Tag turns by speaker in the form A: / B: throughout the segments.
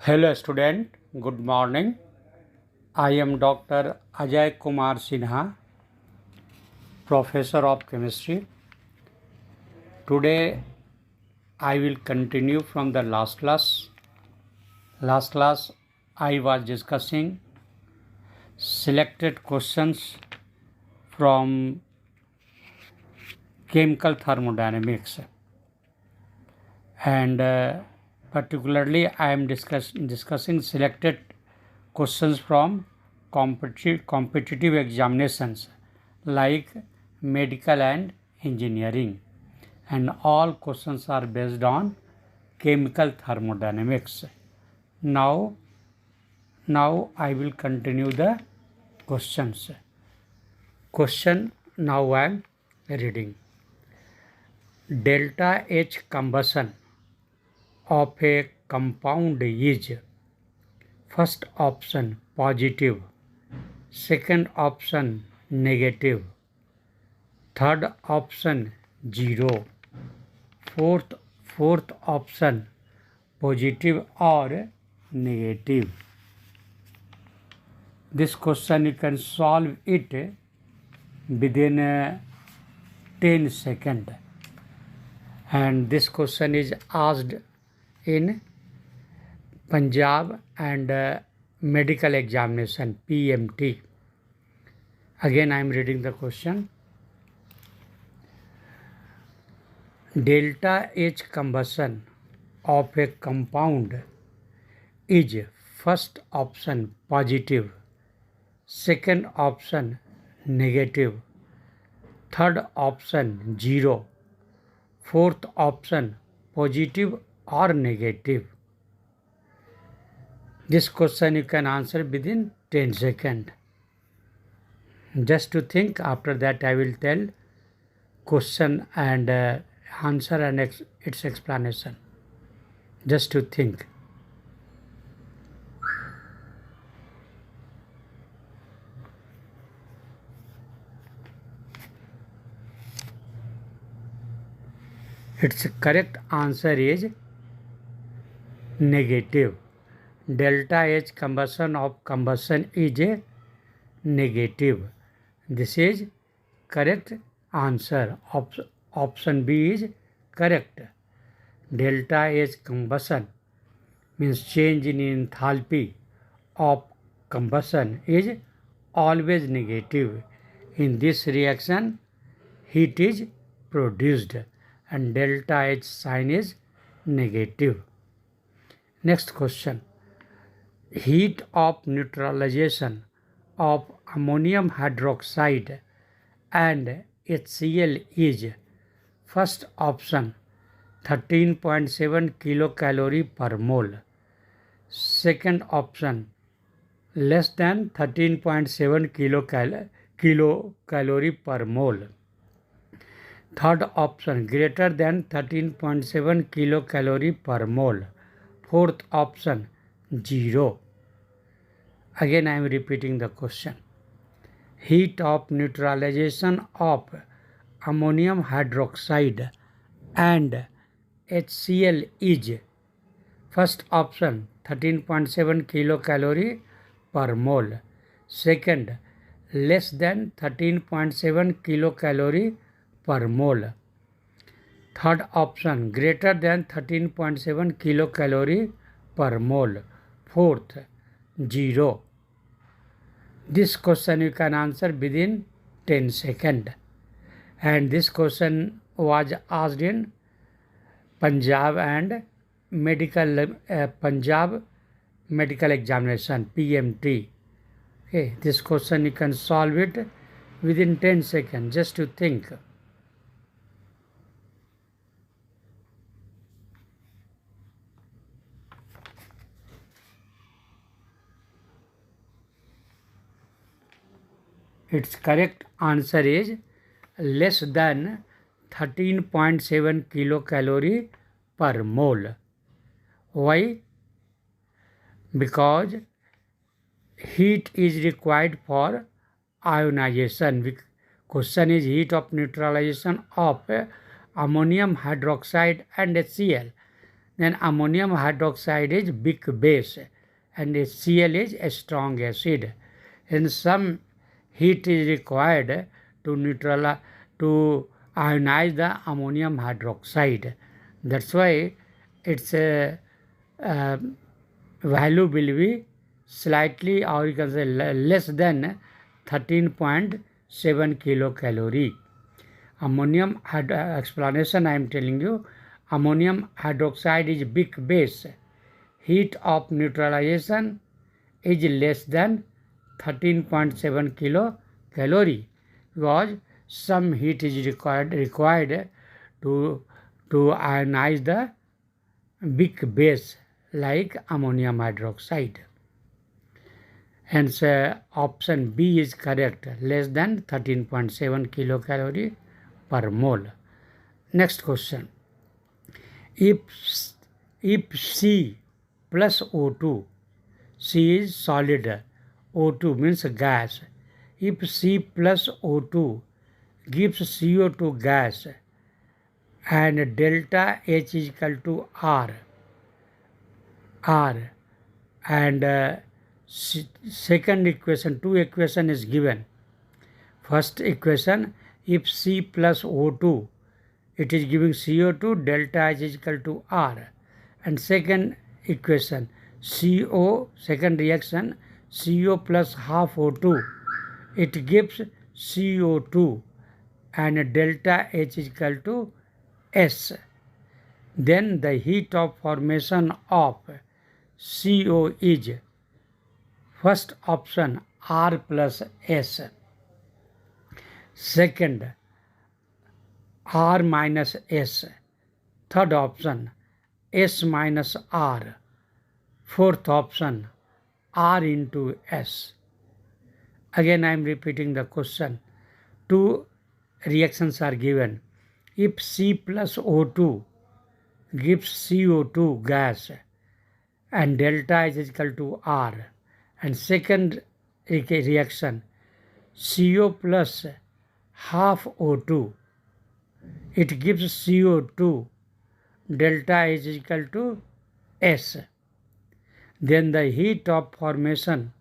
A: Hello student, good morning. I am Dr. Ajay Kumar Sinha, Professor of Chemistry. Today I will continue from the last class. Last class I was discussing selected questions from chemical thermodynamics, and particularly I am discussing selected questions from competitive examinations like medical and engineering, and all questions are based on chemical thermodynamics. Now I will continue the questions. Question now I am reading. Delta H combustion of a compound is: first option positive, second option negative, third option 0, fourth option positive or negative. This question you can solve it within 10 seconds, and this question is asked in Punjab and medical examination PMT. Again I am reading the question. Delta H combustion of a compound is: first option positive, second option negative, third option 0, fourth option positive or negative. This question you can answer within 10 seconds. Just to think, after that I will tell question and answer and its explanation. Just to think. Its correct answer is negative. Delta H combustion of combustion is a negative. This is correct answer. Option B is correct. Delta H combustion means change in enthalpy of combustion is always negative. In this reaction, heat is produced and delta H sign is negative. Next question. Heat of neutralization of ammonium hydroxide and HCl is: first option 13.7 kilocalorie per mole, second option less than 13.7 kilocalorie per mole, third option greater than 13.7 kilocalorie per mole, fourth option 0. Again I am repeating the question. Heat of neutralization of ammonium hydroxide and HCl is: first option 13.7 kilocalorie per mole, second less than 13.7 kilocalorie per mole, third option greater than 13.7 kilocalorie per mole, fourth 0. This question you can answer within 10 seconds, and this question was asked in Punjab and Punjab medical examination PMT. Okay, this question you can solve it within 10 seconds. Just to think. Its correct answer is less than 13.7 kilocalorie per mole. Why? Because heat is required for ionization. Question is heat of neutralization of ammonium hydroxide and HCl. Then ammonium hydroxide is big base and Cl is a strong acid. And some heat is required to to ionize the ammonium hydroxide. That's why its value will be slightly, or you can say less than 13.7 kilocalorie. Ammonium explanation I am telling you. Ammonium hydroxide is big base. Heat of neutralization is less than 13.7 kilocalorie because some heat is required to ionize the big base like ammonium hydroxide. Hence, option B is correct, less than 13.7 kilocalorie per mole. Next question. If C plus O2, C is solid, O2 means gas. If C plus O2 gives CO2 gas and delta H is equal to R, and second equation, two equation is given. First equation, if C plus O2, it is giving CO2, delta H is equal to R. And second equation, CO, second reaction, CO plus half O2, it gives CO2 and delta H is equal to S. Then the heat of formation of CO is first option R plus S, second R minus S, third option S minus R, fourth option R into S. Again I am repeating the question. Two reactions are given. If C plus O2 gives CO2 gas and delta is equal to R, and second reaction, CO plus half O2, it gives CO2, delta is equal to S. Then the heat of formation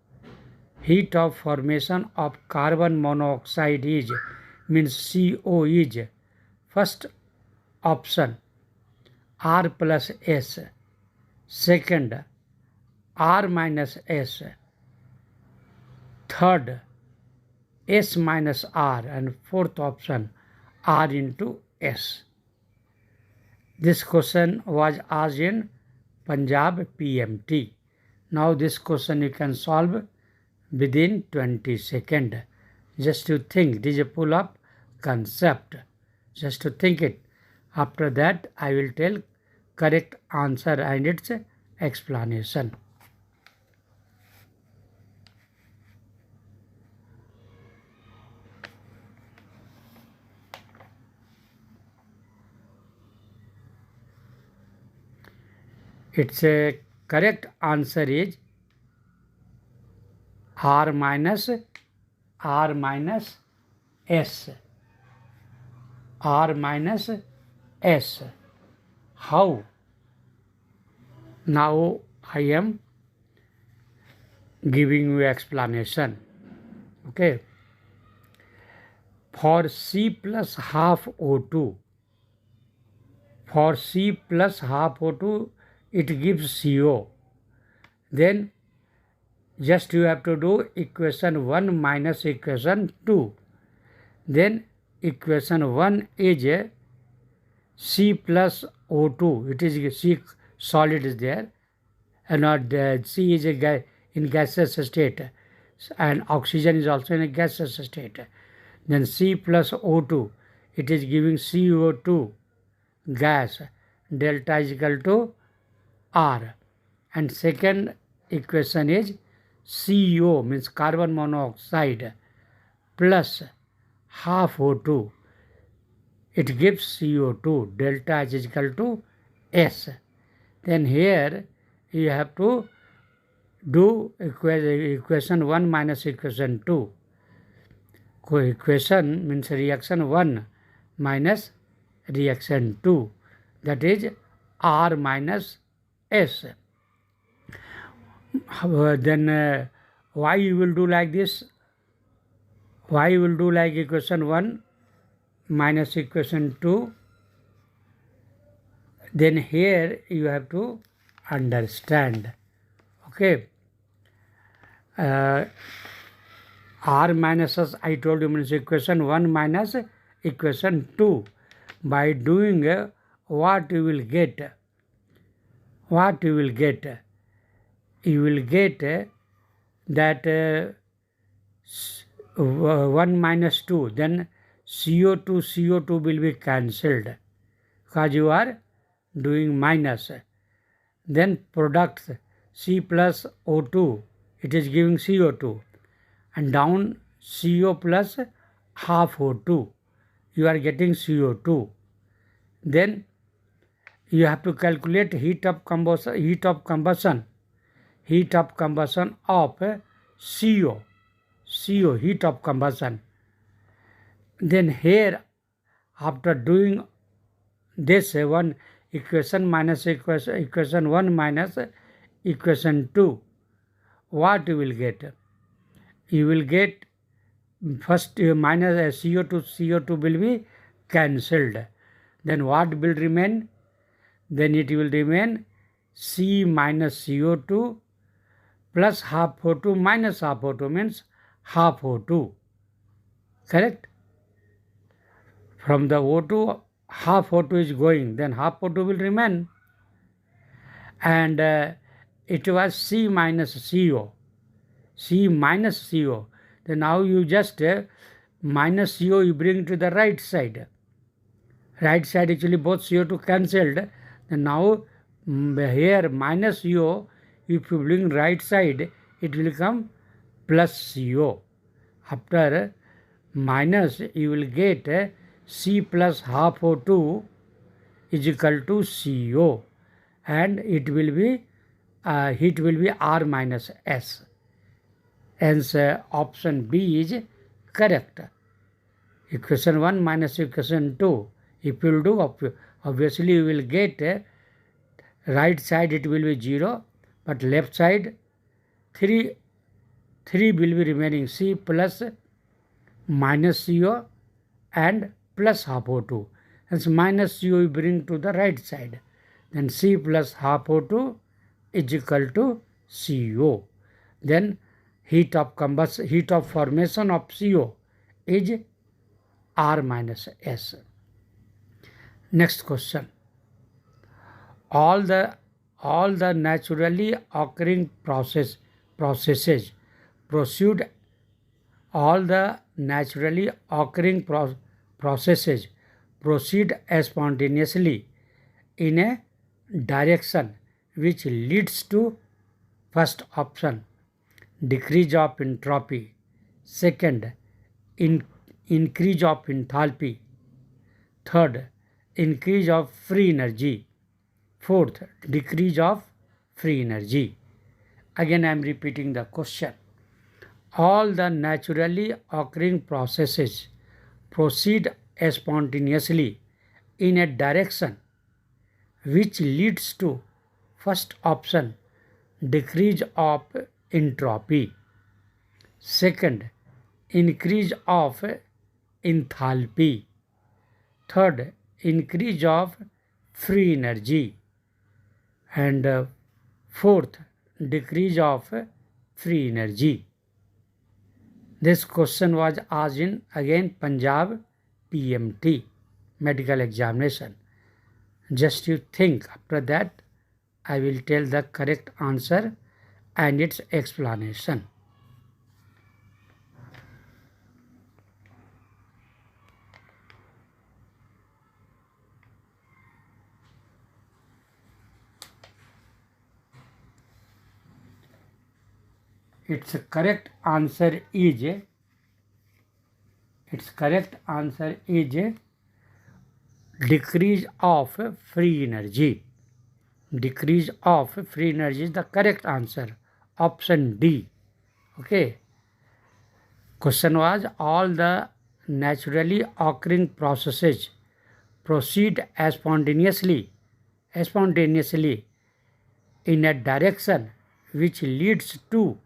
A: of carbon monoxide is, means CO is, first option R plus S, second R minus S, third S minus R, and fourth option R into S. This question was asked in Punjab PMT. Now this question you can solve within 20 seconds. Just to think, this is a pull-up concept. Just to think it. After that I will tell correct answer and its explanation. Its correct answer is R minus S. R minus S. How? Now I am giving you explanation. Okay. For C plus half O2, it gives CO. Then just you have to do equation 1 minus equation 2. Then equation 1 is C plus O2. It is C solid is there, and not C is in gaseous state, and oxygen is also in a gaseous state. Then C plus O2, it is giving CO2 gas, delta is equal to R. And second equation is CO, means carbon monoxide, plus half O2, it gives CO2, delta is equal to S. Then here you have to do equation 1 minus equation 2. Equation means reaction 1 minus reaction 2, that is R minus S. Then why you will do like this? Why you will do like equation 1 minus equation 2? Then here you have to understand. Okay. R minus S, I told you, means equation 1 minus equation 2. By doing what you will get? What you will get? You will get that 1 minus 2. Then CO2 will be cancelled because you are doing minus. Then products C plus O2, it is giving CO2, and down CO plus half O2, you are getting CO2. Then you have to calculate heat of combustion of CO, heat of combustion. Then here, after doing this one equation minus equation 1 minus equation 2, what you will get? You will get first minus CO2 will be cancelled. Then what will remain? Then it will remain C minus CO2 plus half O2 minus half O2, means half O2. Correct? From the O2, half O2 is going, then half O2 will remain. And it was C minus CO. Then now you just minus CO you bring to the right side. Right side actually both CO2 cancelled. Then now here minus CO, if you bring right side, it will come plus CO. After minus, you will get C plus half O2 is equal to CO, and it will be heat will be R minus S. Hence option B is correct. Equation 1 minus equation 2. If you will do, obviously you will get right side it will be 0, but left side 3 will be remaining, C plus minus CO and plus half O2. Hence minus CO you bring to the right side. Then C plus half O2 is equal to CO. Then heat of formation of CO is R minus S. Next question. All the naturally occurring processes proceed spontaneously in a direction which leads to first option, decrease of entropy; second, increase of enthalpy; third, increase of free energy; fourth, decrease of free energy. Again I am repeating the question. All the naturally occurring processes proceed spontaneously in a direction which leads to first option, decrease of entropy; second, increase of enthalpy; third, increase of free energy; and fourth, decrease of free energy. This question was asked in again Punjab PMT medical examination. Just you think, after that I will tell the correct answer and its explanation. Its correct answer is decrease of free energy. Decrease of free energy is the correct answer. Option D. Okay. Question was, all the naturally occurring processes proceed spontaneously spontaneously in a direction which leads to,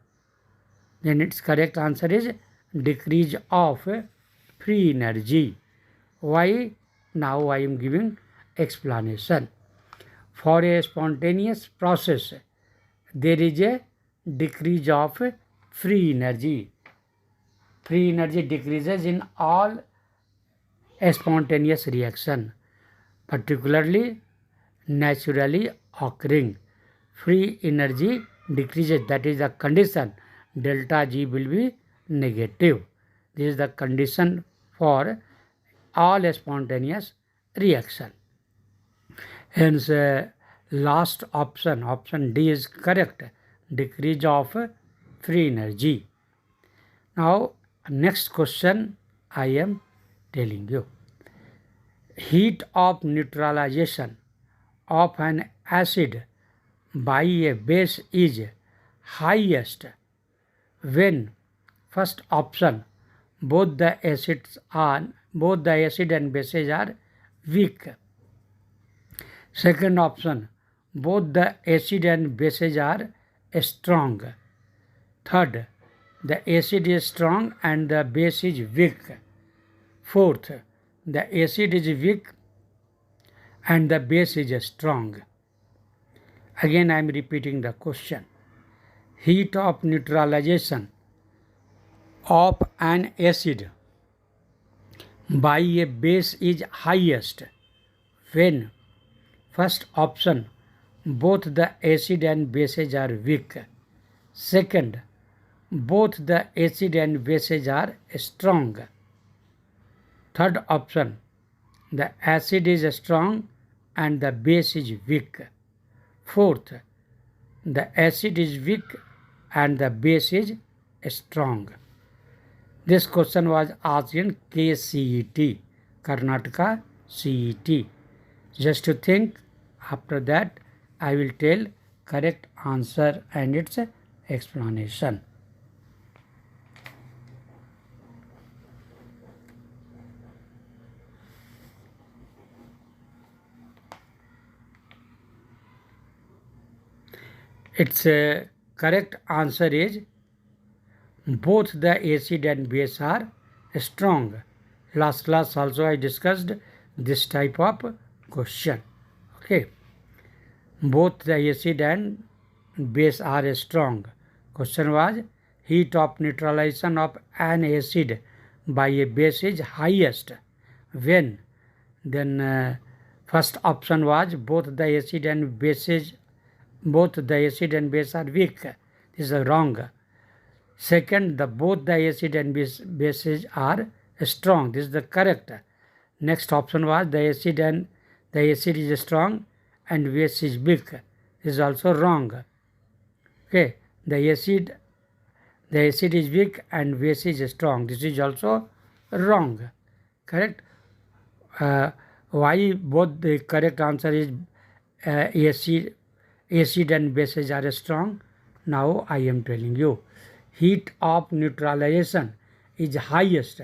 A: then its correct answer is decrease of free energy. Why? Now I am giving explanation. For a spontaneous process, there is a decrease of free energy. Free energy decreases in all spontaneous reaction, particularly naturally occurring. Free energy decreases, that is the condition. Delta G will be negative. This is the condition for all spontaneous reaction. Hence, last option, option D is correct. Decrease of free energy. Now, next question I am telling you. Heat of neutralization of an acid by a base is highest when, first option, both the acid and bases are weak. Second option, both the acid and bases are strong. Third, the acid is strong and the base is weak. Fourth, the acid is weak and the base is strong. Again I am repeating the question. Heat of neutralization of an acid by a base is highest when, first option, both the acid and bases are weak. Second, both the acid and bases are strong. Third option, the acid is strong and the base is weak. Fourth, the acid is weak and the base is strong. This question was asked in KCET, Karnataka CET. Just to think, after that I will tell correct answer and its explanation. Its correct answer is both the acid and base are strong. Last class also I discussed this type of question. Okay. Both the acid and base are strong. Question was heat of neutralization of an acid by a base is highest when. Then first option was both the acid and base are weak. This is wrong. Second, both the acid and bases are strong. This is the correct. Next option was the acid is strong and base is weak. This is also wrong. Okay, the acid is weak and base is strong. This is also wrong. Correct. Why both the correct answer is acid and bases are strong? Now I am telling you. Heat of neutralization is highest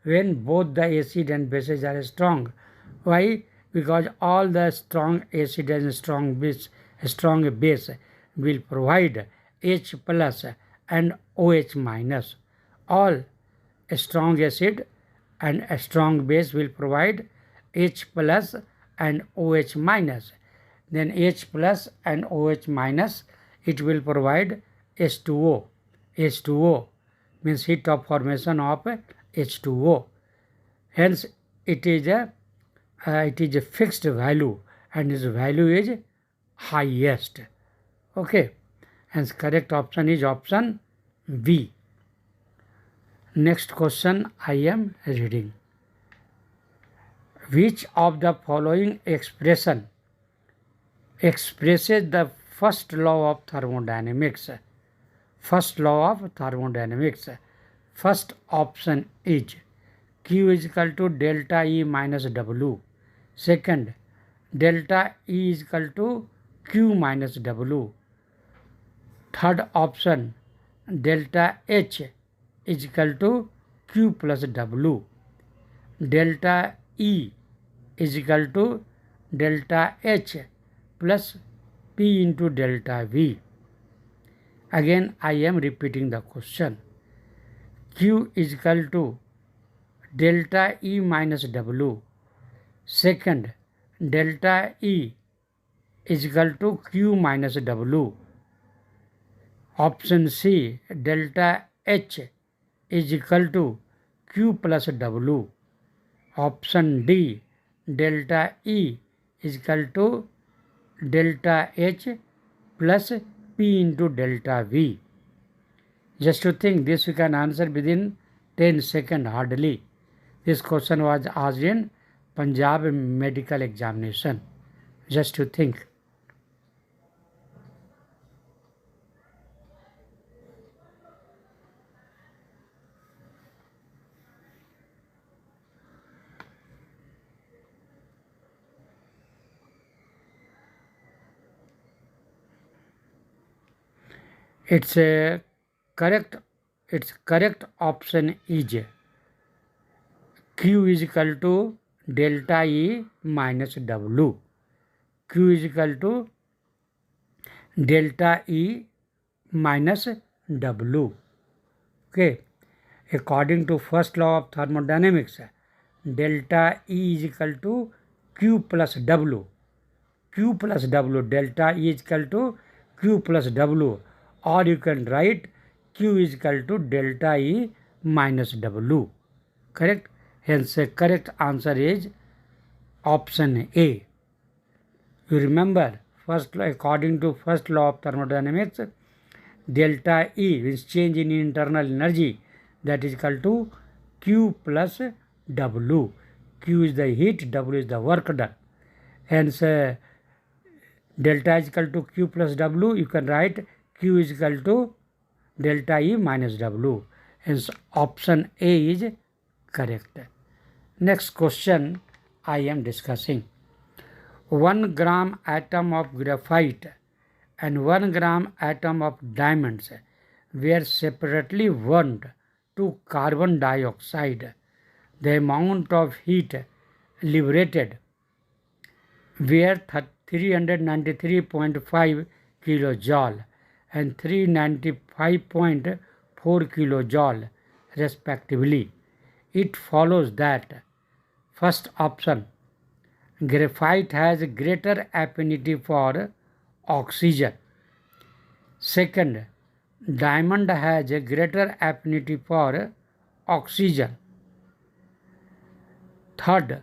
A: when both the acid and bases are strong. Why? Because all the strong acid and strong base will provide H plus and OH minus. All strong acid and a strong base will provide H plus and OH minus. Then H plus and OH minus, it will provide H2O. H2O means heat of formation of H2O. Hence, it is a fixed value and its value is highest. Okay. Hence, correct option is option B. Next question I am reading. Which of the following expression expresses the first law of thermodynamics? First law of thermodynamics. First option is Q is equal to delta E minus W. Second, delta E is equal to Q minus W. Third option, delta H is equal to Q plus W. Delta E is equal to delta H plus P into delta V. Again, I am repeating the question. Q is equal to delta E minus W. Second, delta E is equal to Q minus W. Option C, delta H is equal to Q plus W. Option D, delta E is equal to delta H plus P into delta V. Just to think, this we can answer within 10 seconds hardly. This question was asked in Punjab medical examination. Just to think. Its correct option is Q is equal to delta E minus W. Q is equal to delta E minus W. Okay. According to first law of thermodynamics, delta E is equal to Q plus W. Q plus W. Delta E is equal to Q plus W. Or you can write Q is equal to delta E minus W. Correct? Hence, the correct answer is option A. You remember, according to first law of thermodynamics, delta E is change in internal energy, that is equal to Q plus W. Q is the heat, W is the work done. Hence, delta is equal to Q plus W. You can write Q is equal to delta E minus W. Hence, option A is correct. Next question I am discussing. 1 gram atom of graphite and 1 gram atom of diamonds were separately burned to carbon dioxide. The amount of heat liberated were 393.5 kilojoule and 395.4 kilojoule respectively. It follows that first option, graphite has greater affinity for oxygen. Second, diamond has a greater affinity for oxygen. Third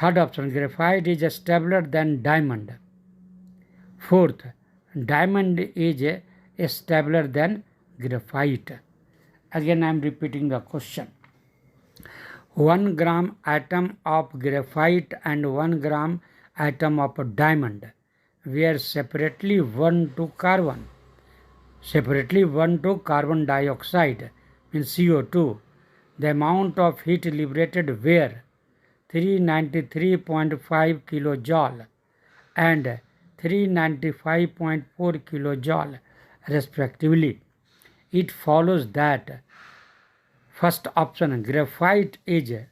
A: option, graphite is stabler than diamond. Fourth, diamond is stabler than graphite. Again, I am repeating the question. 1 gram atom of graphite and 1 gram atom of diamond were separately burned to carbon dioxide, means CO2. The amount of heat liberated were 393.5 kilojoule and 395.4 kilojoule respectively. It follows that first option, graphite has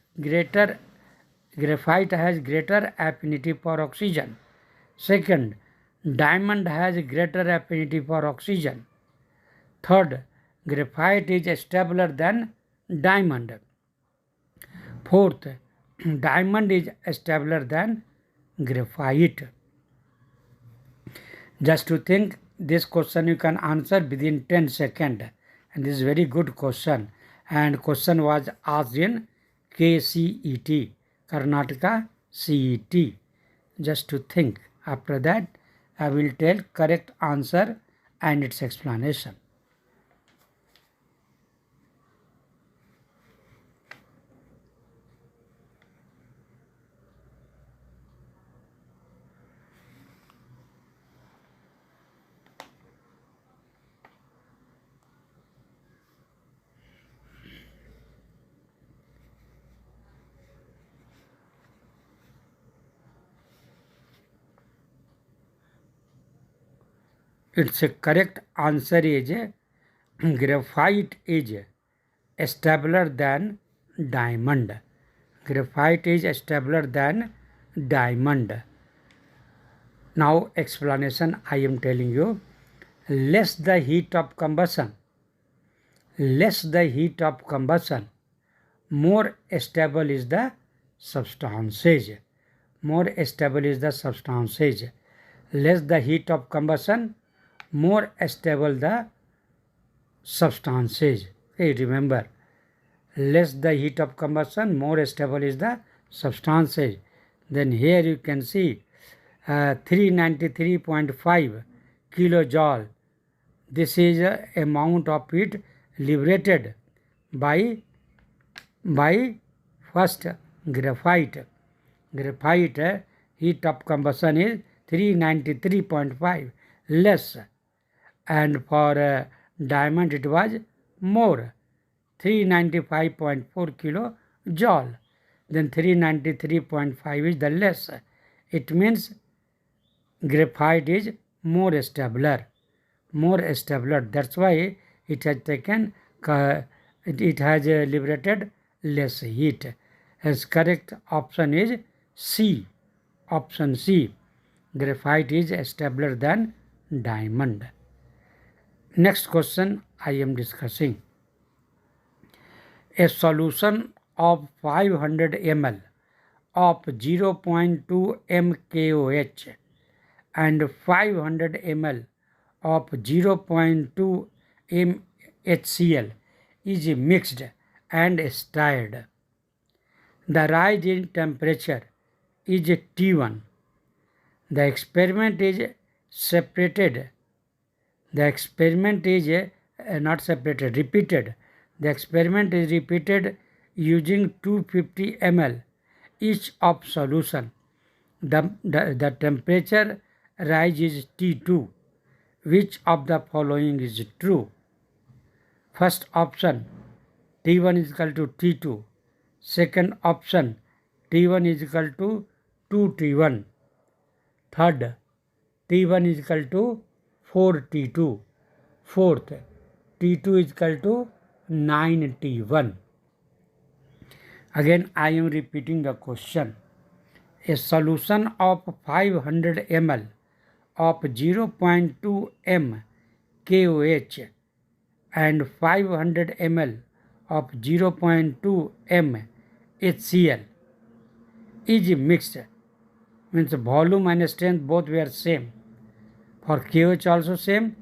A: greater affinity for oxygen. Second, diamond has greater affinity for oxygen. Third, graphite is stabler than diamond. Fourth, diamond is stabler than graphite. Just to think, this question you can answer within 10 seconds, and this is very good question. And question was asked in KCET, Karnataka CET. Just to think. After that, I will tell correct answer and its explanation. Its correct answer is graphite is stabler than diamond. Graphite is stabler than diamond. Now explanation I am telling you. Less the heat of combustion, more stable is the substances. More stable is the substances. Less the heat of combustion, more stable the substances. Okay, remember, less the heat of combustion, more stable is the substances. Then here you can see 393.5 kilojoule. This is the amount of heat liberated by first graphite. Graphite heat of combustion is 393.5 less, and for diamond it was more, 395.4 kilojoule. Then 393.5 is the less. It means graphite is more stabler. That's why it has taken, it has liberated less heat. As correct option is C. Option C. Graphite is stabler than diamond. Next question I am discussing. A solution of 500 ml of 0.2 mKOH and 500 ml of 0.2 mHCl is mixed and stirred. The rise in temperature is T1. The experiment is separated. The experiment is not separated, repeated. The experiment is repeated using 250 ml each of solution. The temperature rise is T2. Which of the following is true? First option, T1 is equal to T2. Second option, T1 is equal to 2T1. Third, T1 is equal to 4T2. Fourth, T2 is equal to 9T1. Again, I am repeating the question. A solution of 500 ml of 0.2 m KOH and 500 ml of 0.2 m HCl is mixed. Means volume and strength both were same. For KOH also same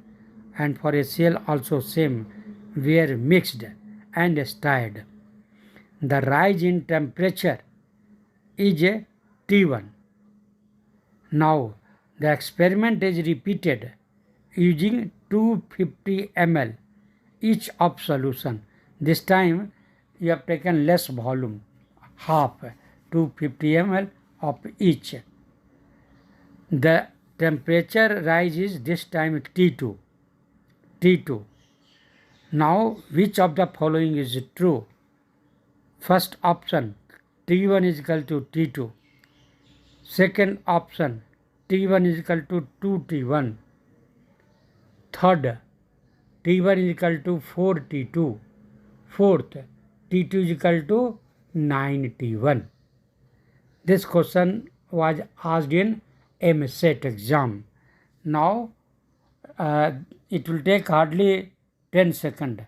A: and for HCl also same. Were mixed and stirred. The rise in temperature is T1. Now the experiment is repeated using 250 ml each of solution. This time you have taken less volume, half, 250 ml of each. The temperature rise is this time T2. Now which of the following is true? First option, T1 is equal to T2. Second option, T1 is equal to 2T1. Third, T1 is equal to 4T2. Fourth, T2 is equal to 9T1. This question was asked in MSET exam. Now it will take hardly 10 seconds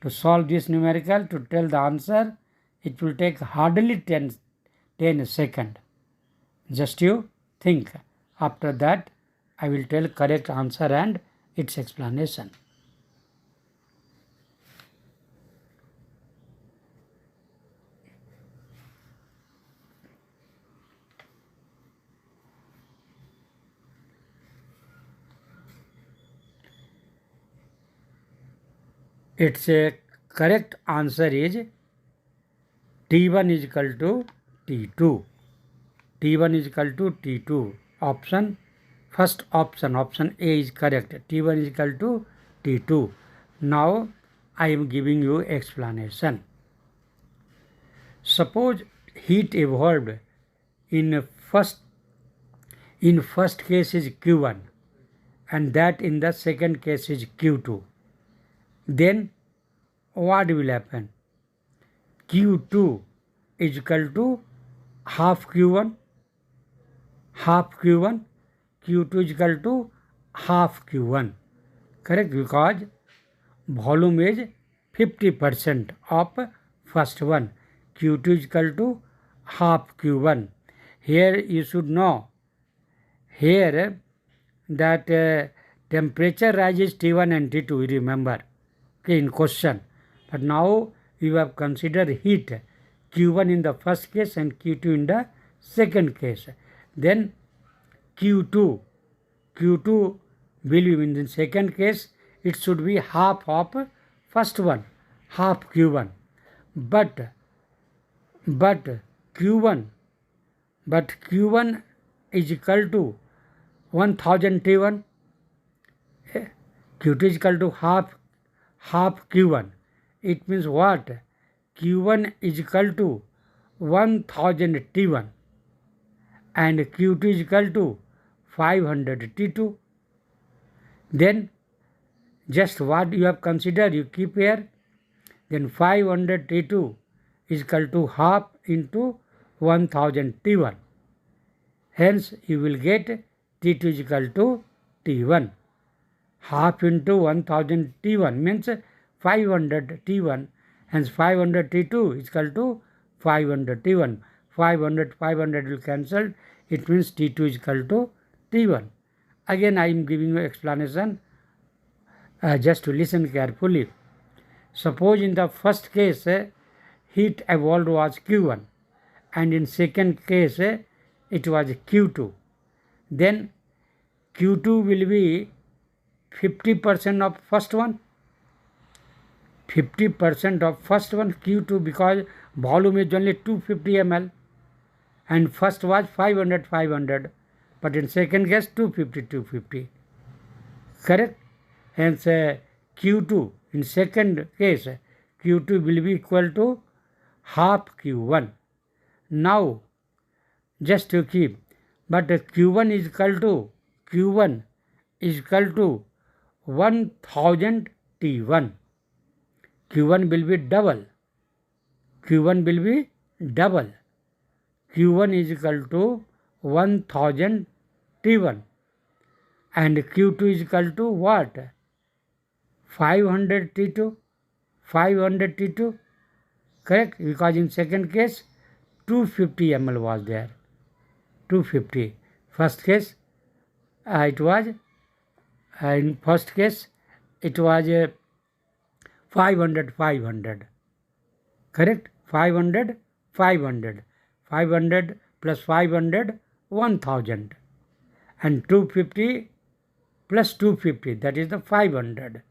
A: to solve this numerical. To tell the answer, it will take hardly 10 seconds. Just you think. After that, I will tell correct answer and its explanation. Its correct answer is T1 is equal to T2. T1 is equal to T2. Option, first option A is correct. T1 is equal to T2. Now I am giving you explanation. Suppose heat evolved in first case is Q1 and that in the second case is Q2. Then what will happen? Q2 is equal to half Q1. Q2 is equal to half Q1. Correct, because volume is 50% of first one. Q2 is equal to half Q1. Here you should know here that temperature rises T1 and T2, you remember, okay, in question. But now you have considered heat, Q1 in the first case and Q2 in the second case. Then Q2 will be in the second case, it should be half of first one, half Q1. But Q1 is equal to 1000 T1. Q2 is equal to half Q1. It means what? Q1 is equal to 1000 T1 and Q2 is equal to 500 T2. Then just what you have considered, you keep here. Then 500 T2 is equal to half into 1000 T1. Hence you will get T2 is equal to T1. Half into 1000 T1 means 500 T1, hence 500 T2 is equal to 500 T1. 500 will cancel, it means T2 is equal to T1. Again I am giving you explanation, just to listen carefully. Suppose in the first case heat evolved was Q1 and in second case it was Q2. Then Q2 will be 50% of first one. 50% of first one Q2, because volume is only 250 ml and first was 500, but in second case 250. Correct? Hence Q2 in second case Q2 will be equal to half Q1. Now just to keep, but Q1 is equal to 1000 T1. Q1 will be double. Q1 is equal to 1000 T1 and Q2 is equal to what? 500 T2. Correct? Because in second case 250 ml was there. 250. First case it was in first case it was 500. Correct? 500 plus 500 1000 and 250 plus 250, that is the 500.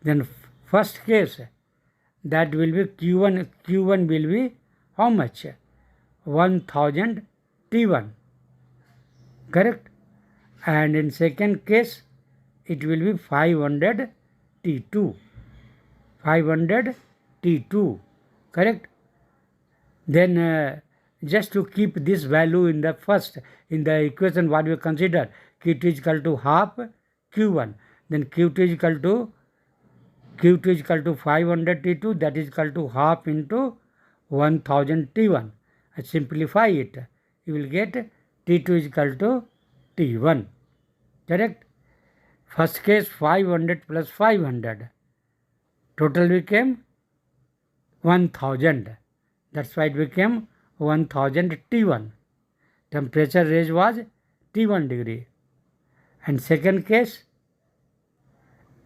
A: Then first case that will be Q1 will be how much? 1000 T1. Correct? And in second case it will be 500 T2. Correct? Then just to keep this value in the first, in the equation what we consider, Q2 is equal to half Q1. Then Q2 is equal to 500 T2, that is equal to half into 1000 T1. I simplify it, you will get T2 is equal to T1. Correct? First case 500 plus 500. Total became 1000. That's why it became 1000 T1. Temperature raised was T1 degree. And second case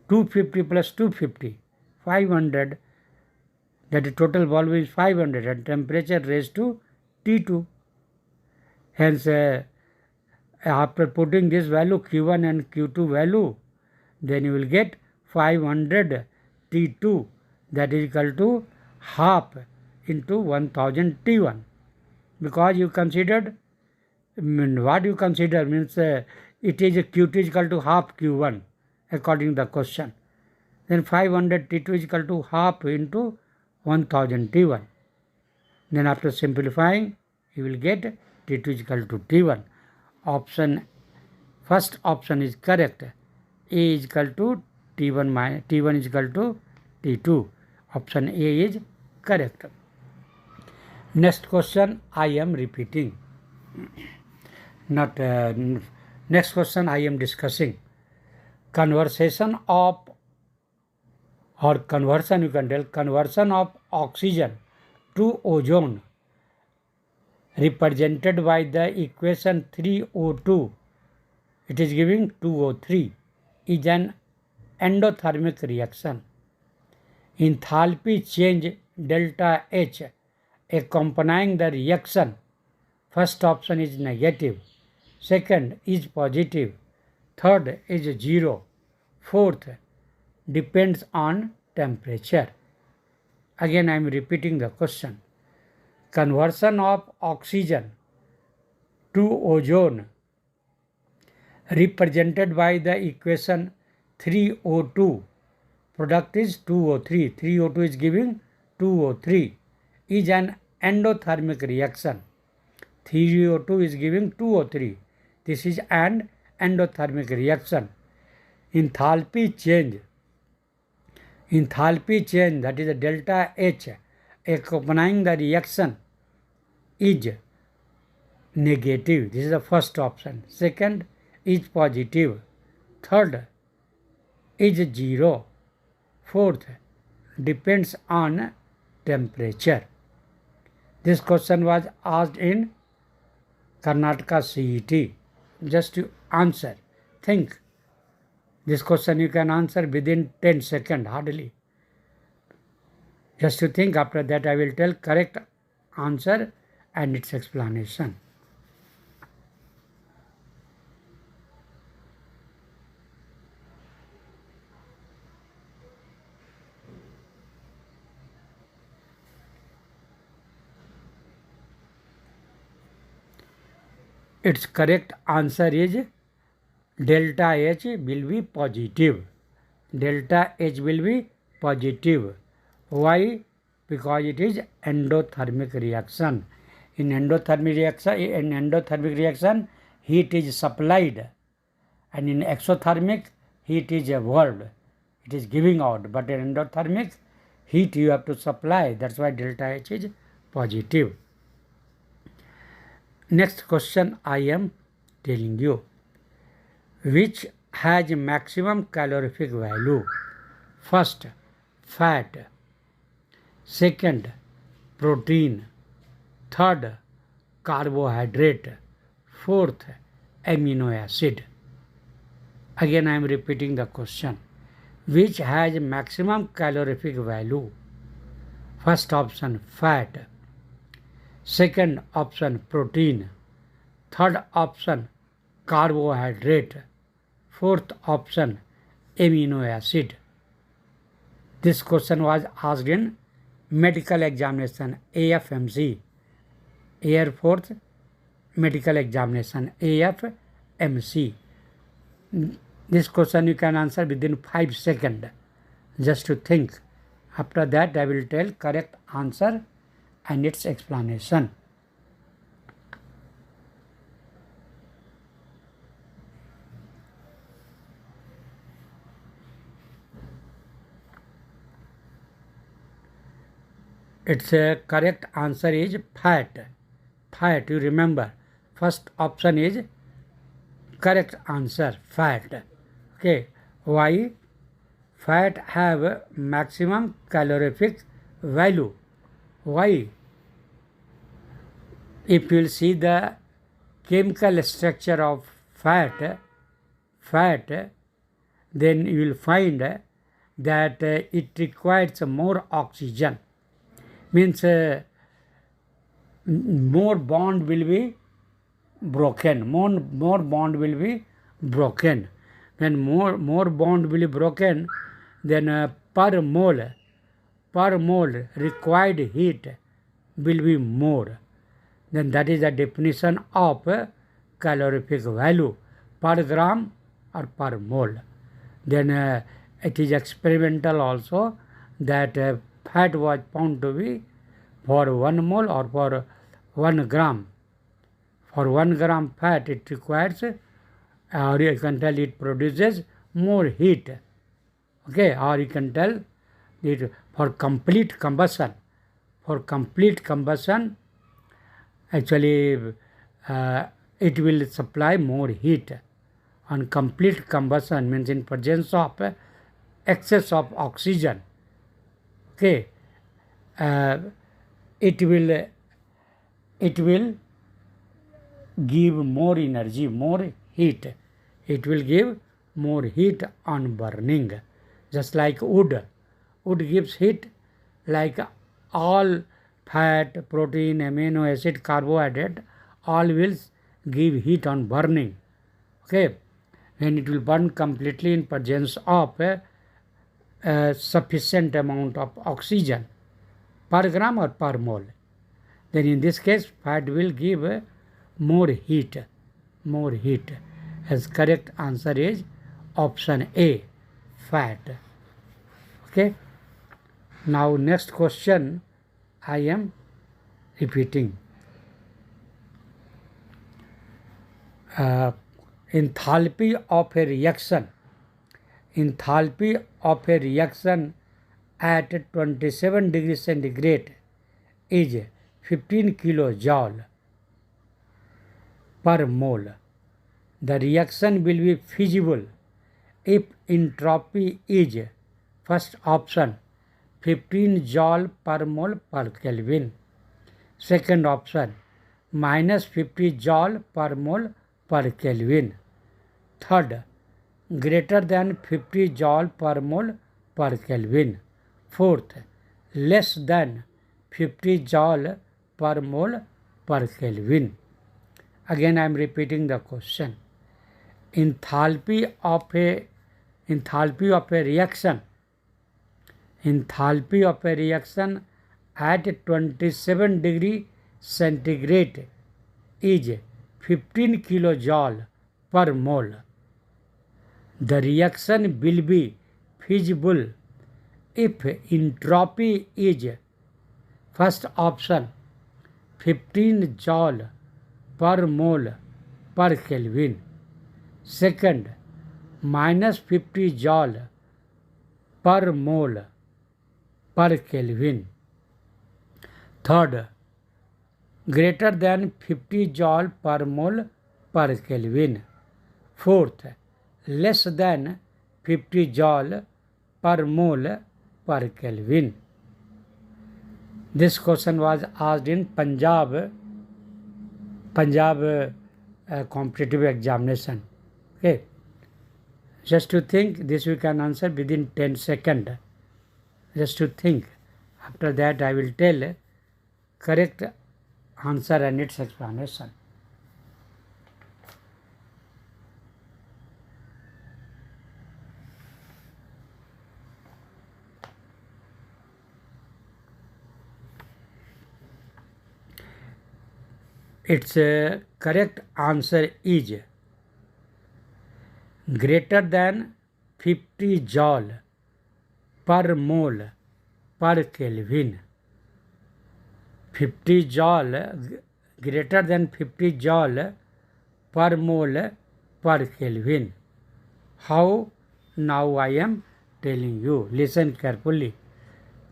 A: 250 plus 250, 500. That the total volume is 500 and temperature raised to T2. Hence after putting this value Q1 and Q2 value, then you will get 500 T2, that is equal to half into 1000 T1. Because you considered, what you consider means it is Q2 is equal to half Q1 according to the question. Then 500 T2 is equal to half into 1000 T1. Then after simplifying you will get T2 is equal to T1. First option is correct. A is equal to T1 minus T1 is equal to T2. Option A is correct. Next question I am repeating. Not Next question I am discussing. Conversion of, or conversion, you can tell, conversion of oxygen to ozone represented by the equation 3O2, it is giving 2O3, is an endothermic reaction. Enthalpy change delta H accompanying the reaction. First option is negative, second is positive, third is 0, fourth depends on temperature. Again I am repeating the question. Conversion of oxygen to ozone represented by the equation 3O2, product is 2O3, 3O2 is giving 2O3, is an endothermic reaction. 3O2 is giving 2O3, this is an endothermic reaction. Enthalpy change, that is the delta H accompanying the reaction is negative, this is the first option. Second is positive, third is 0, fourth depends on temperature. This question was asked in Karnataka CET. Just to answer, think. This question you can answer within 10 seconds hardly. Just to think, after that I will tell correct answer and its explanation. Its correct answer is delta H will be positive. Delta H will be positive. Why? Because it is endothermic reaction. In endothermic reaction, heat is supplied, and in exothermic, heat is evolved. It is giving out. But in endothermic, heat you have to supply. That's why delta H is positive. Next question I am telling you. Which has maximum calorific value? First, fat. Second, protein. Third, carbohydrate. Fourth, amino acid. Again I am repeating the question. Which has maximum calorific value? First option, fat. Second option, protein. Third option, carbohydrate. Fourth option, amino acid. This question was asked in medical examination, AFMC, Air Force medical examination, AFMC. This question you can answer within 5 seconds. Just to think. After that I will tell correct answer and its explanation. Its correct answer is fat. Fat, you remember. First option is correct answer, fat. Okay. Why? Fat have maximum calorific value. Why? If you will see the chemical structure of fat, then you will find that it requires more oxygen. Means more bond will be broken. More bond will be broken. When more bond will be broken, then per mole required heat will be more. Then that is the definition of calorific value, per gram or per mole. Then it is experimental also that fat was found to be for 1 mole or for 1 gram. For 1 gram fat it requires, or you can tell it produces more heat. Okay, or you can tell it for complete combustion. For complete combustion, actually it will supply more heat. on complete combustion, means in presence of excess of oxygen, okay, it will give more energy, more heat. It will give more heat on burning. Just like wood. Wood gives heat, like all fat, protein, amino acid, carbohydrate, all will give heat on burning. Okay, when it will burn completely in presence of a sufficient amount of oxygen per gram or per mole. Then in this case, fat will give more heat. More heat. As correct answer is option A, fat. Okay. Now next question I am repeating. Enthalpy of a reaction. Enthalpy of a reaction at 27 degrees centigrade is 15 kilojoule per mole. The reaction will be feasible if entropy is, first option, 15 joule per mole per Kelvin. Second option, minus 50 joule per mole per Kelvin. Third, greater than 50 joule per mole per Kelvin. Fourth, less than 50 joule per mole per Kelvin. Again I am repeating the question. Enthalpy of a reaction. Enthalpy of a reaction at 27 degree centigrade is 15 kilojoule per mole. The reaction will be feasible if entropy is, first option, 15 joule per mole per Kelvin. Second, minus 50 joule per mole per Kelvin. Third, greater than 50 joule per mole per Kelvin. Fourth, less than 50 joule per mole per Kelvin. This question was asked in Punjab competitive examination. Okay. Just to think, this we can answer within 10 seconds. Just to think. After that I will tell correct answer and its explanation. Its correct answer is greater than 50 joule per mole per Kelvin. 50 joule, greater than 50 joule per mole per Kelvin. How? Now I am telling you. Listen carefully.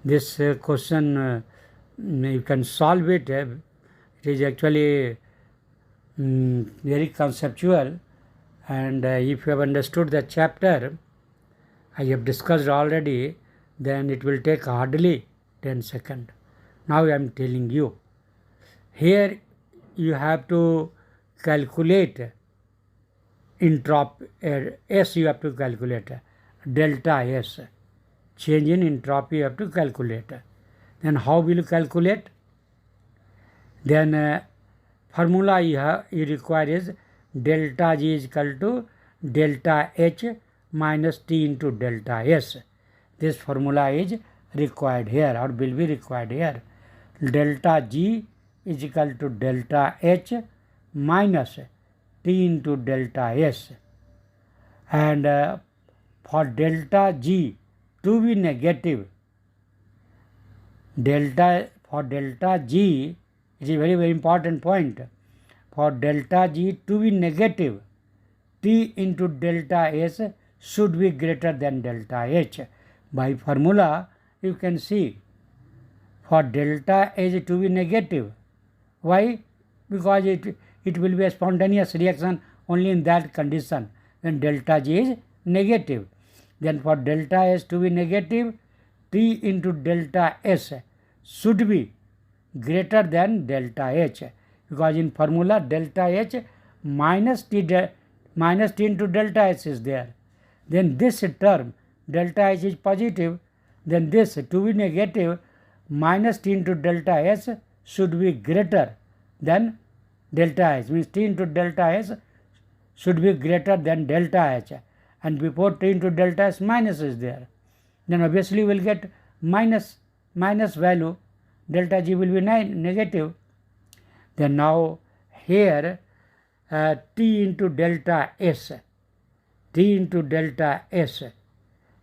A: This question you can solve it. It is actually very conceptual, and if you have understood the chapter I have discussed already, then it will take hardly 10 seconds. Now I am telling you. Here you have to calculate entropy, S you have to calculate, delta S. Change in entropy you have to calculate. Then how will you calculate? Then formula you require is delta G is equal to delta H minus T into delta S. This formula is required here or will be required here. Delta G is equal to delta H minus T into delta S. And for delta G to be negative, for delta G, it is a very, very important point. For delta G to be negative, T into delta S should be greater than delta H. By formula, you can see for delta H to be negative. Why? Because it will be a spontaneous reaction only in that condition. then delta G is negative. Then for delta S to be negative, T into delta S should be greater than delta H, because in formula delta H minus T into delta S is there. Then this term delta H is positive, then this to be negative minus T into delta S should be greater than delta H, means T into delta S should be greater than delta H, and before T into delta S minus is there. Then obviously we will get minus value, delta G will be negative. Then now here T into delta S,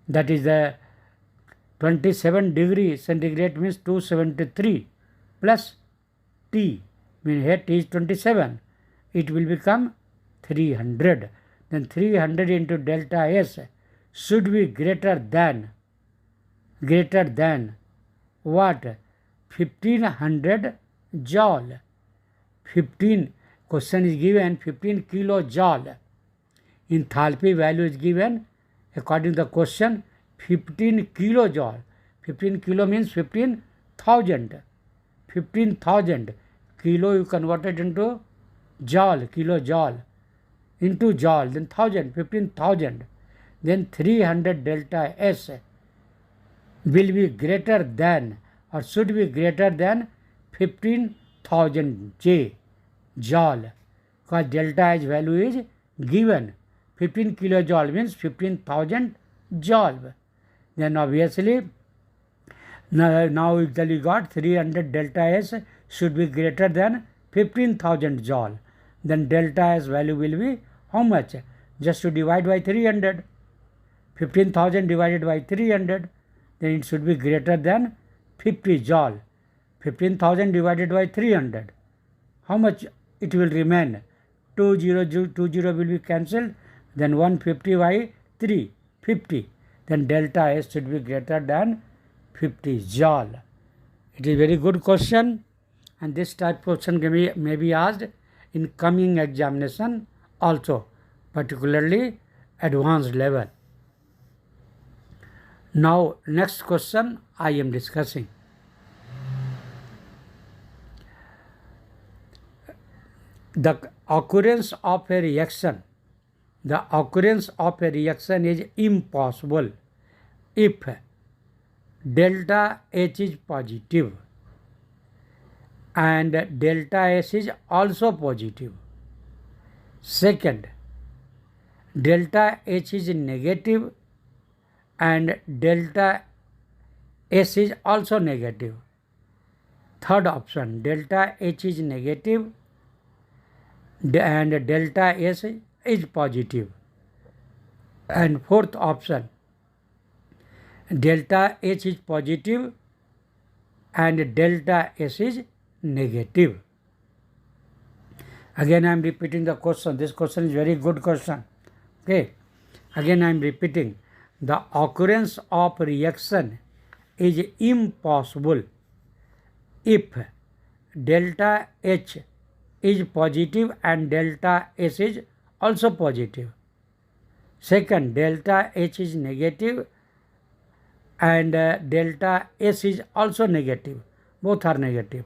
A: that is the 27 degrees centigrade means 273 plus T, means here T is 27, it will become 300. Then 300 into delta S should be greater than what? 1500 joule. 15, question is given 15 kilojoule. Enthalpy value is given according to the question 15 kilojoule. 15 kilo means 15,000. 15,000 kilo you converted into joule, kilojoule into joule, then 1000, 15,000. Then 300 delta S will be greater than or should be greater than 15,000 joule, because delta H value is given 15 kilojoule means 15,000 joule. Then obviously now we got 300 delta S should be greater than 15,000 joule. Then delta S value will be how much? Just to divide by 300. 15,000 divided by 300, then it should be greater than 50 joule. 15,000 divided by 300. How much it will remain? 20 will be cancelled. Then 150 by 3, 50. Then delta S should be greater than 50 joule. It is very good question, and this type of question may be asked in coming examination also, particularly advanced level. Now next question I am discussing. The occurrence of a reaction. The occurrence of a reaction is impossible if delta H is positive and delta S is also positive. Second, delta H is negative and delta S is also negative. Third option, delta H is negative and delta S is positive. And fourth option, delta H is positive and delta S is negative. Again I am repeating the question. This question is very good question. Okay. Again I am repeating. The occurrence of reaction is impossible if delta H is positive and delta S is also positive. Second, delta H is negative and delta S is also negative. Both are negative.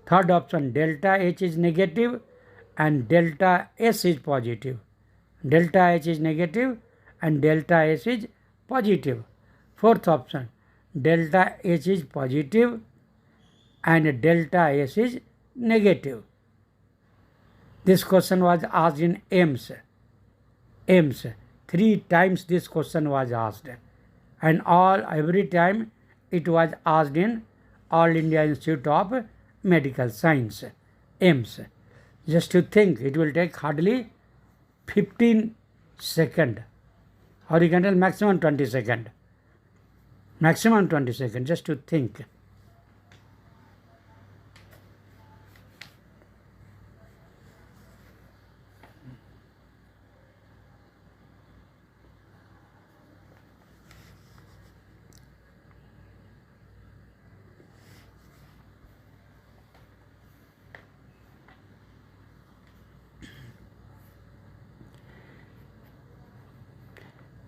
A: Third option, delta H is negative and delta S is positive. Delta H is negative and delta S is positive. Fourth option, delta H is positive and delta S is negative. This question was asked in AIIMS. 3 times this question was asked, and every time it was asked in All India Institute of Medical Science, AIIMS. Just to think, it will take hardly 15 seconds, or you can tell maximum 20 seconds. Maximum 20 seconds, just to think.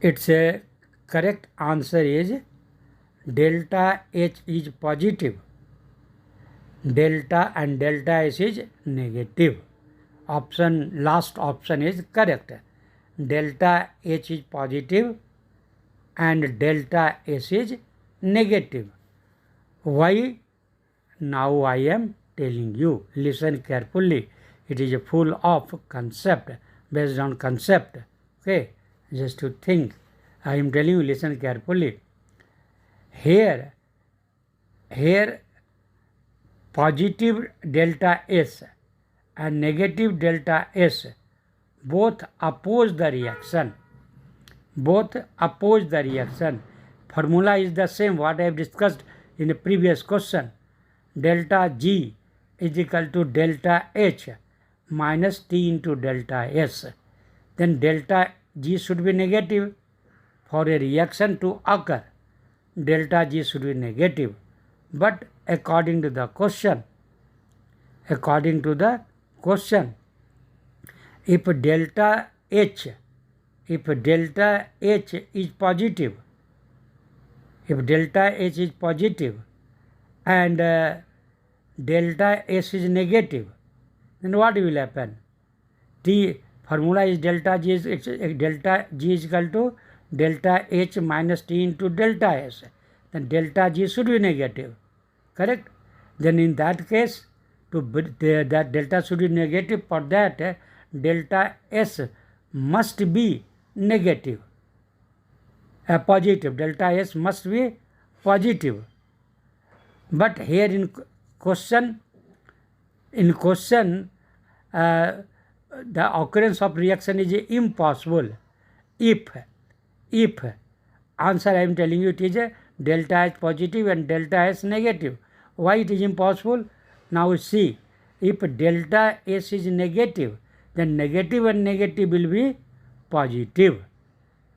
A: its a correct answer is delta H is positive, delta and delta S is negative. Last option is correct. Delta H is positive and delta S is negative. Why? Now I am telling you. Listen carefully. It is full of concept, based on concept. Okay, just to think. I am telling you, listen carefully. Here positive delta S and negative delta S both oppose the reaction. Formula is the same what I have discussed in the previous question. Delta G is equal to delta H minus T into delta S. Then delta G should be negative. For a reaction to occur, delta G should be negative. But according to the question, if delta H is positive, and delta S is negative, then what will happen? Formula is delta G is equal to delta H minus T into delta S. Then delta G should be negative. Correct? Then in that case, that delta should be negative. For that, delta S must be negative. Positive. Delta S must be positive. But here in question, the occurrence of reaction is impossible. If answer I am telling you, it is delta H positive and delta S negative. Why it is impossible? Now see, if delta S is negative, then negative and negative will be positive.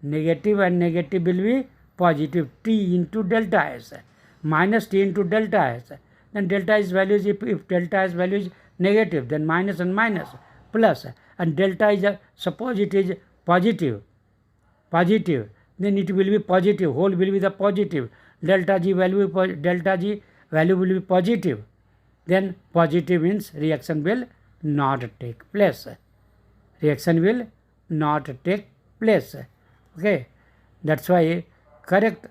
A: Negative and negative will be positive. T into delta S minus T into delta S. Then delta S value is, if delta S value is negative, then minus and minus plus, and delta is suppose it is positive, then it will be positive. Whole will be the positive. Delta G value will be positive. Then positive means reaction will not take place. Okay, that's why correct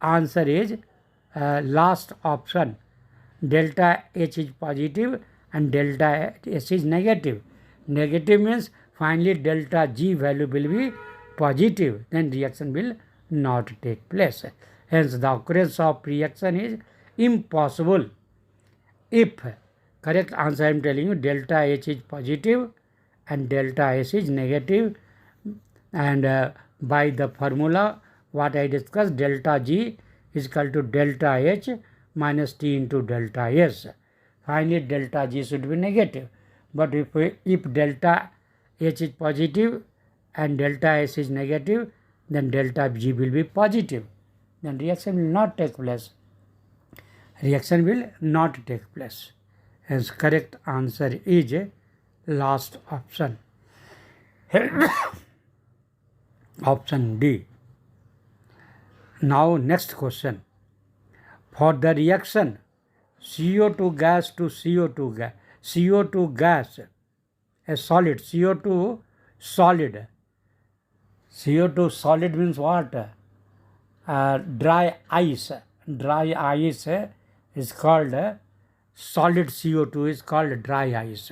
A: answer is last option. Delta H is positive and delta S is negative. Negative means finally delta G value will be positive, then reaction will not take place. Hence the occurrence of reaction is impossible. If correct answer I am telling you, delta H is positive and delta S is negative, and by the formula what I discussed, delta G is equal to delta H minus T into delta S. Finally delta G should be negative. But if delta H is positive and delta S is negative, then delta G will be positive. Then reaction will not take place. Hence correct answer is last option. Option D. Now next question. For the reaction CO2 gas to CO2 gas, a solid, CO2 solid. CO2 solid means what? Dry ice. Dry ice is called solid. CO2 is called dry ice.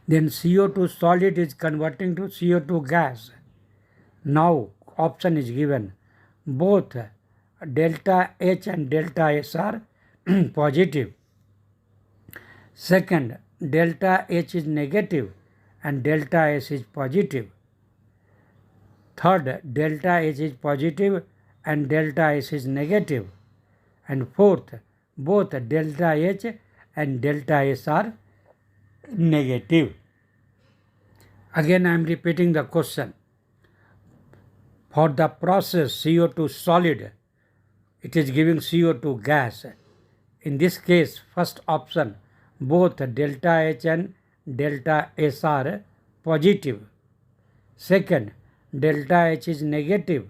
A: Then CO2 solid is converting to CO2 gas. Now option is given. Both delta H and delta S are positive. Second, delta H is negative and delta S is positive. Third, delta H is positive and delta S is negative. And fourth, both delta H and delta S are negative. Again I am repeating the question. For the process CO2 solid, it is giving CO2 gas. In this case, first option, both delta H and delta S are positive. Second, delta H is negative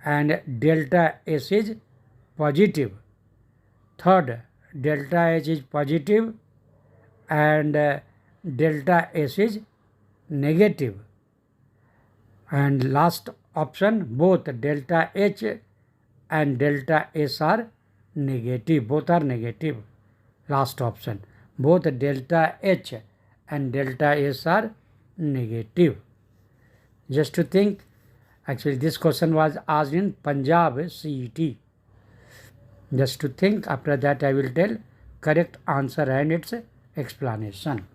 A: and delta S is positive. Third, delta H is positive and delta S is negative. And last option, both delta H and delta S are negative. Both are negative. Last option, both delta H and delta S are negative. Just to think, actually this question was asked in Punjab CET. Just to think, after that I will tell correct answer and its explanation.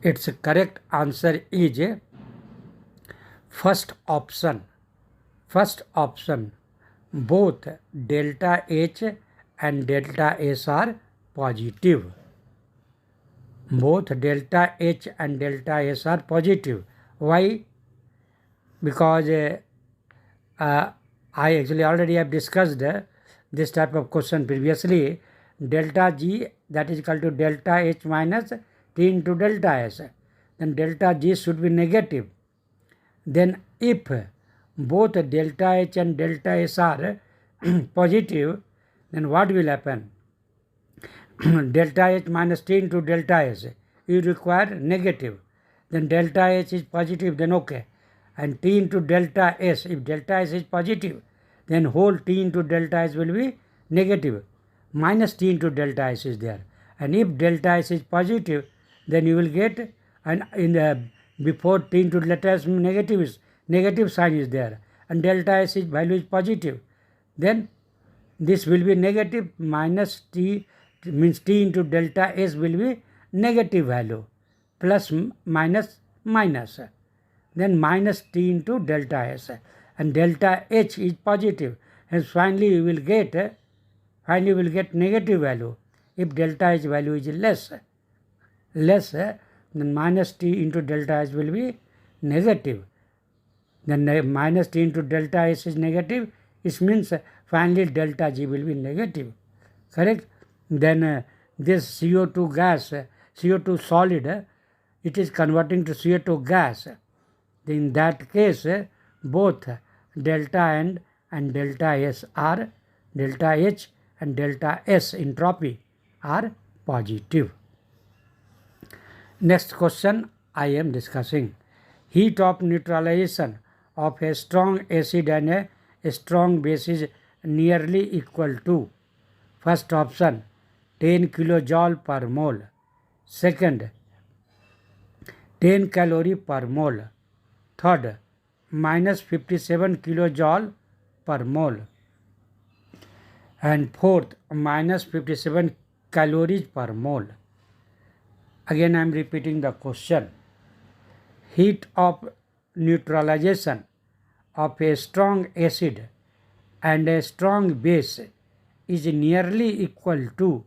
A: Its correct answer is first option. First option, both delta H and delta S are positive. Both delta H and delta S are positive. Why? Because I actually already have discussed this type of question previously. Delta G, that is equal to delta H minus T into delta S. Then delta G should be negative. Then if both delta H and delta S are positive, then what will happen? Delta H minus T into delta S, you require negative. Then delta H is positive, then okay. And T into delta S, if delta S is positive, then whole T into delta S will be negative. Minus T into delta S is there. And if delta S is positive, then you will get, and in the before T into delta S negative sign is there, and delta S is value is positive, then this will be negative. Minus T means T into delta S will be negative value, plus minus minus, then minus T into delta S, and delta H is positive, and finally you will get negative value if delta H value is less, then minus T into delta S will be negative. Then minus T into delta S is negative, it means finally delta G will be negative. Correct? Then this CO2 gas, CO2 solid, it is converting to CO2 gas. In that case, both delta and delta S are, delta H and delta S entropy are positive. Next question I am discussing. Heat of neutralization of a strong acid and a strong base is nearly equal to. First option, 10 kilojoule per mole. Second, 10 calorie per mole. Third, minus 57 kilojoule per mole. And fourth, minus 57 calories per mole. Again I am repeating the question. Heat of neutralization of a strong acid and a strong base is nearly equal to.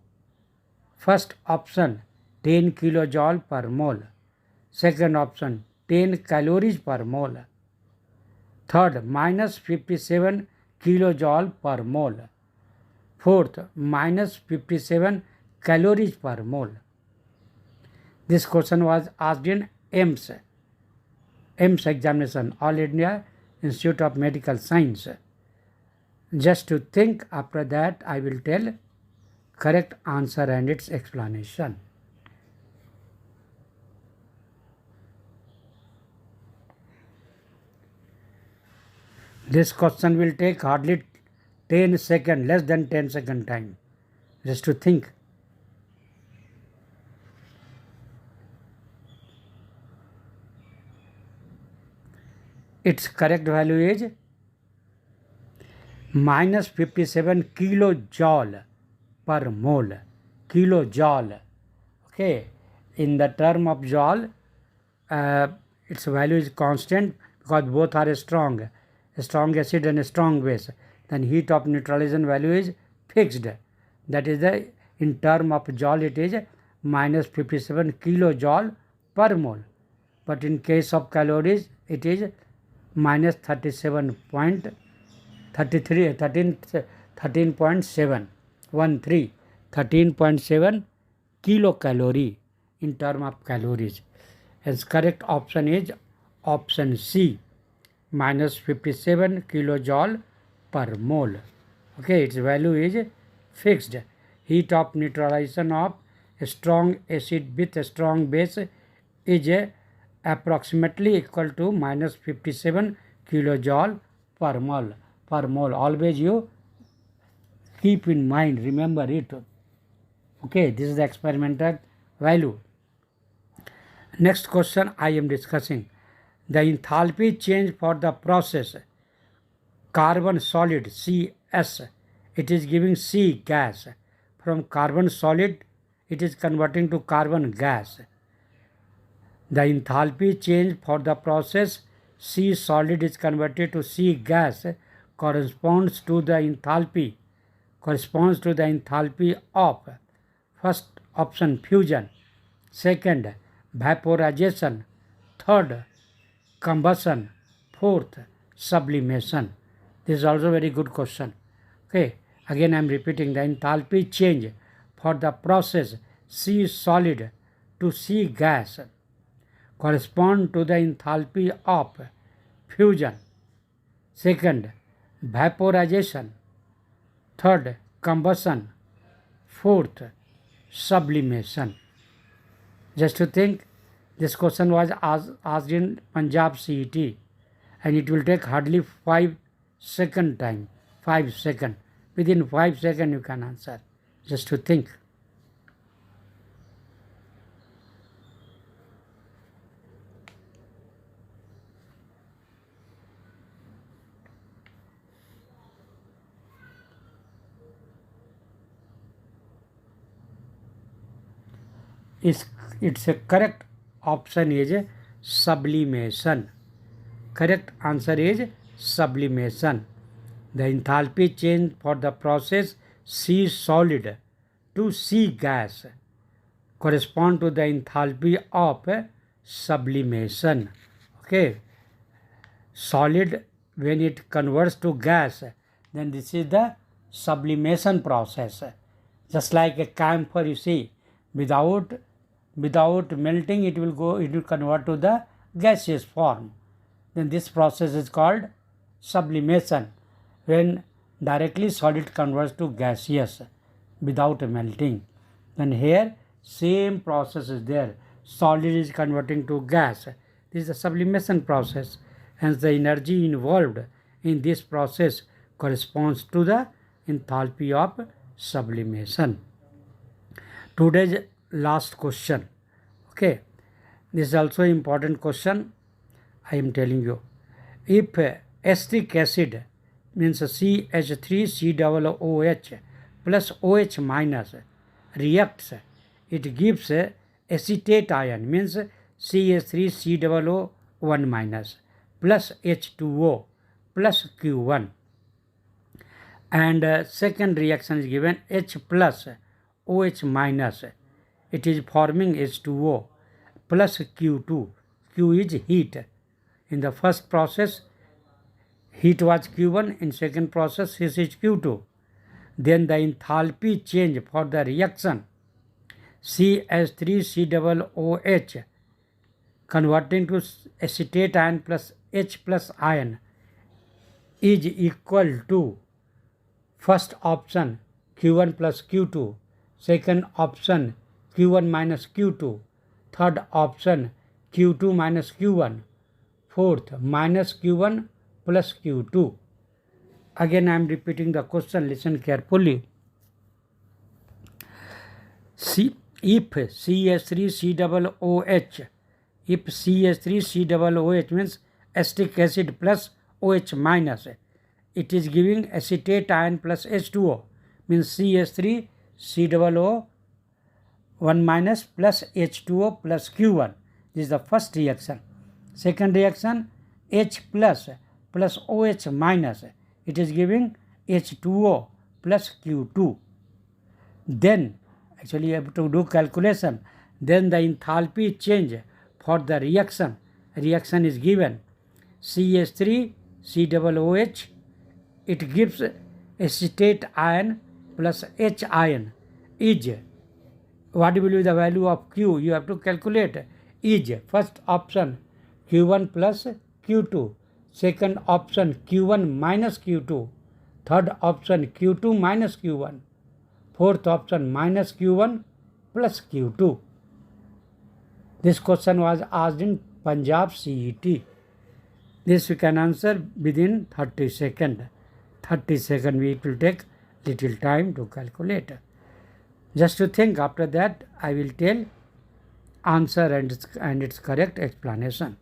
A: First option, 10 kilojoule per mole. Second option, 10 calories per mole. Third, minus 57 kilojoule per mole. Fourth, minus 57 calories per mole. This question was asked in AIIMS examination, All India Institute of Medical Science. Just to think, after that I will tell correct answer and its explanation. This question will take hardly 10 seconds, less than 10 second time, just to think. Its correct value is minus 57 kilojoule per mole. Kilojoule. Okay. In the term of joule, its value is constant because both are strong. A strong acid and a strong base. Then heat of neutralization value is fixed. That is in term of joule it is minus 57 kilojoule per mole. But in case of calories, it is minus 13.7 kilocalorie in term of calories. Hence correct option is option C, minus 57 kilojoule per mole. Okay, its value is fixed. Heat of neutralization of a strong acid with a strong base is approximately equal to minus 57 kilojoule per mole. Always you keep in mind, remember it. Okay, this is the experimental value. Next question I am discussing. The enthalpy change for the process carbon solid CS, it is giving C gas. From carbon solid, it is converting to carbon gas. The enthalpy change for the process C solid is converted to C gas corresponds to the enthalpy of first option fusion, second vaporization, third combustion, fourth sublimation. This is also very good question. Okay, again I am repeating, the enthalpy change for the process C solid to C gas correspond to the enthalpy of fusion, second vaporization, third combustion, fourth sublimation. Just to think, this question was asked in Punjab CET and it will take hardly 5 seconds time. 5 seconds. Within 5 seconds you can answer. Just to think. It's a correct option is sublimation. Correct answer is sublimation. The enthalpy change for the process C solid to C gas correspond to the enthalpy of sublimation. Okay, solid when it converts to gas, then this is the sublimation process. Just like a camphor, you see, without melting it will convert to the gaseous form. Then this process is called sublimation, when directly solid converts to gaseous without melting. Then here same process is there, solid is converting to gas. This is the sublimation process. Hence the energy involved in this process corresponds to the enthalpy of sublimation. Today's last question. Okay, this is also important question. I am telling you, if acetic acid means CH3COOH plus OH minus reacts, it gives acetate ion means CH3COO1 minus plus H2O plus Q1, and second reaction is given H plus OH minus, it is forming H2O plus Q2. Q is heat. In the first process heat was Q1, in second process this is Q2. Then the enthalpy change for the reaction CH3COOH converting to acetate ion plus H plus ion is equal to first option Q1 plus Q2, second option Q1 minus Q2, third option Q2 minus Q1, fourth minus Q1 plus Q2. Again I am repeating the question, listen carefully. If CH3COOH means acetic acid plus OH minus, it is giving acetate ion plus H2O means CH3COO1 minus plus H2O plus Q1. This is the first reaction. Second reaction H plus OH minus, it is giving H2O plus Q2. Then Actually, you have to do calculation. Then the enthalpy change for the reaction. Reaction is given CH3 COOH. It gives acetate ion plus H ion is, what will be the value of Q? You have to calculate. Is first option Q1 plus Q2, second option Q1 minus Q2, third option Q2 minus Q1, fourth option minus Q1 plus Q2. This question was asked in Punjab CET. This you can answer within 30 seconds. 30 seconds it will take little time to calculate. Just to think, after that I will tell answer and its correct explanation.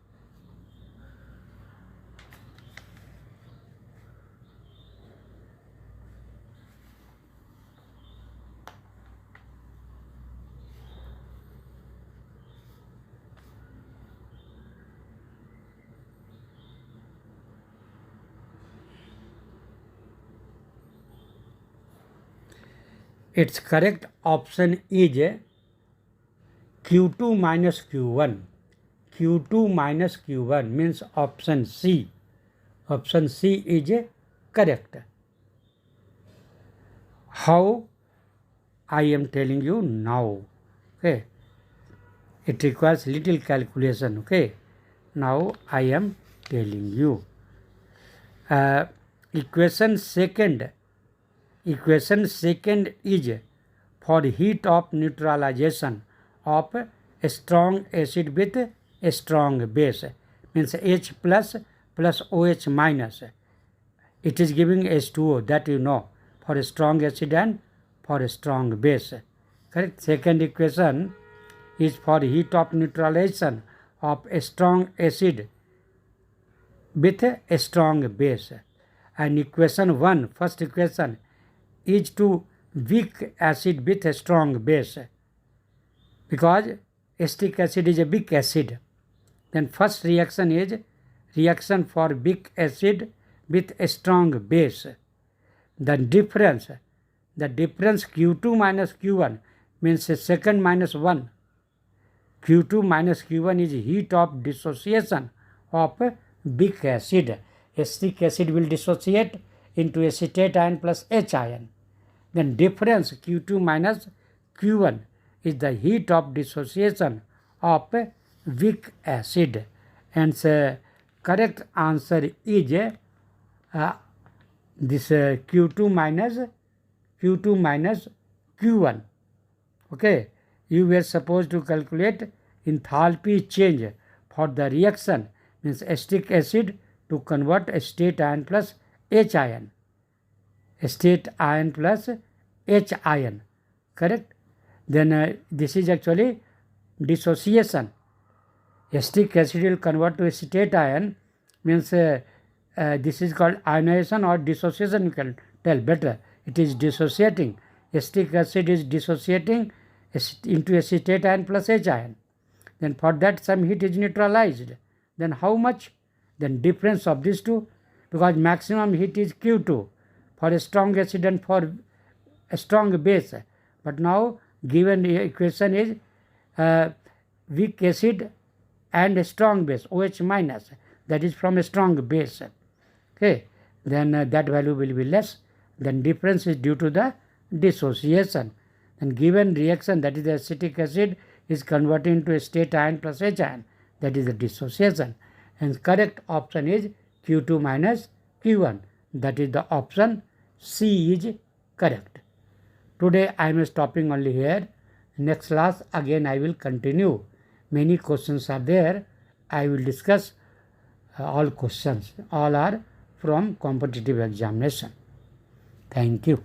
A: Its correct option is Q2 minus Q1. Q2 minus Q1 means option C. Option C is correct. How? I am telling you now. Okay. It requires little calculation. Okay. Now I am telling you. Equation second is for heat of neutralization of a strong acid with a strong base, means H plus OH minus. It is giving H2O, that you know, for a strong acid and for a strong base. Correct. Second equation is for heat of neutralization of a strong acid with a strong base. And equation 1, first equation, is to weak acid with a strong base, because acetic acid is a weak acid. Then first reaction is reaction for weak acid with a strong base. The difference Q2 minus Q1 means a second minus 1. Q2 minus Q1 is heat of dissociation of weak acid. Acetic acid will dissociate into acetate ion plus H ion. Then difference Q2 minus Q1 is the heat of dissociation of weak acid. And the correct answer is this Q2 minus Q1. Okay. You were supposed to calculate enthalpy change for the reaction, means acetic acid to convert acetate ion plus H ion. Acetate ion plus H ion. Correct? Then this is actually dissociation. Acetic acid will convert to acetate ion, means this is called ionization or dissociation, you can tell better. It is dissociating. Acetic acid is dissociating into acetate ion plus H ion. Then for that some heat is neutralized. Then how much? Then difference of these two, because maximum heat is Q2 for a strong acid and for a strong base. But now given equation is weak acid and a strong base, OH minus, that is from a strong base. Okay, then that value will be less. Then difference is due to the dissociation. And given reaction, that is the acetic acid is converted into acetate ion plus H ion, that is the dissociation. And correct option is Q2 minus Q1, that is the option C is correct. Today I am stopping only here. Next class again I will continue. Many questions are there. I will discuss all questions. All are from competitive examination. Thank you.